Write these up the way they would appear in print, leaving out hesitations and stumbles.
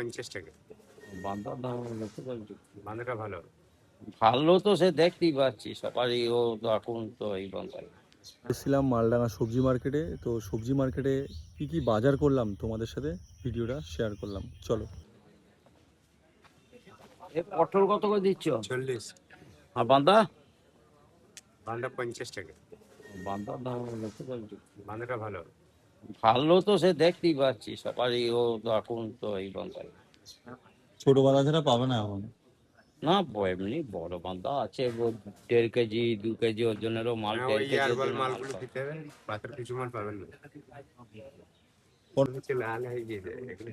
50 টাকা। বান্দার দাম হলো তো বলছি। বাঁধাটা ভালো। ভালো তো সে দেখতেই পাচ্ছি সবারই, ও তো এখন তো এই বান্দাই। এসেছিলাম মালডাঙ্গা সবজি মার্কেটে। তো সবজি মার্কেটে কি কি বাজার করলাম তোমাদের সাথে ভিডিওটা শেয়ার করলাম, চলো। এ পটল কত করে দিচ্ছ? 40। আর বান্দা? বাঁধা 50 টাকা। বান্দার দাম হলো তো বলছি। বাঁধাটা ভালো। ভালো তো সে দেখতেই পাচ্ছি সবারই, ও তো এখন তো এই বান্দাই। ছোট বাজার ছাড়া পাবে না এখন। না এমনি বড় বান্দা আছে, ও 1.5 কেজি 2 কেজি ওজনেরও মাল, হ্যাঁ, 1.5 ওই কেজি ইয়ারবাল ওজনের মাল মালগুলো পাবে। দিতে হবে। পাতার কিছু মাল পাবেন না। হচ্ছে লাল হয়ে গিয়েছে এগুলো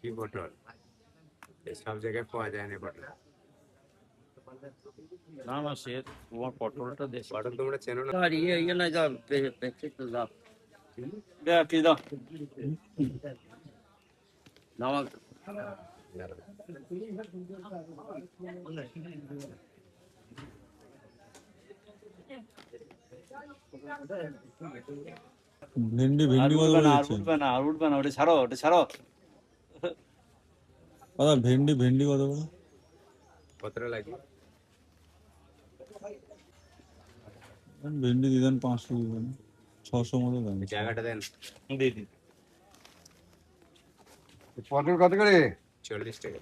কি পটল, সব জায়গায় পাওয়া যায় না পটল। না না, সে তোমার পটলটা দেশি। পটল তোমরা চেনো না। আর ইয়ে না, যা পেছে তো দাও। কি দাও দাও। ভেন্ডি আর ভেন্ডি কত উঠবে করে না, আর দিচ্ছেন? উঠবে না, আর উঠবে না, ওটা ছাড়ো, ওটা ছাড়ো। দাদা ভেন্ডি ভেন্ডি কত করে? কতটা লাগে? ভেন্ডি দিবেন 500, দিবেন 600 মতো দেন। জায়গাটা দেন। দিদি পটল কত করে? 40 টাকা।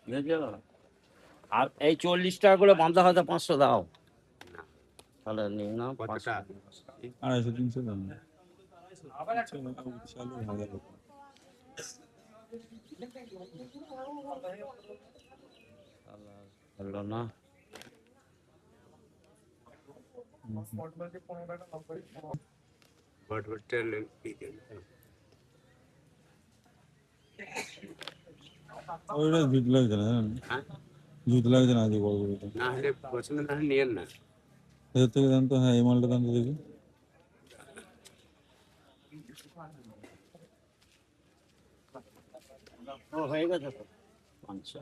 বুঝেছো? আর এই 40 টাকা করে বান্ধা হয়তো 500 দাও, না, তাহলে নিও না। কতটা? 250-300 দেন। চালু ভালো হবে। হলো না। বটবটটা দিয়ে দেন। ওইটা জুত লাগছে না, জানেন? হ্যাঁ, জুত লাগছে না আজকে বড় বড়। না হলে পছন্দ না হলে নিয়েন না। এদের থেকে দেন তো। হ্যাঁ, এই মালটা দেন তো দেখি। ও হয়ে গেছে তো 500।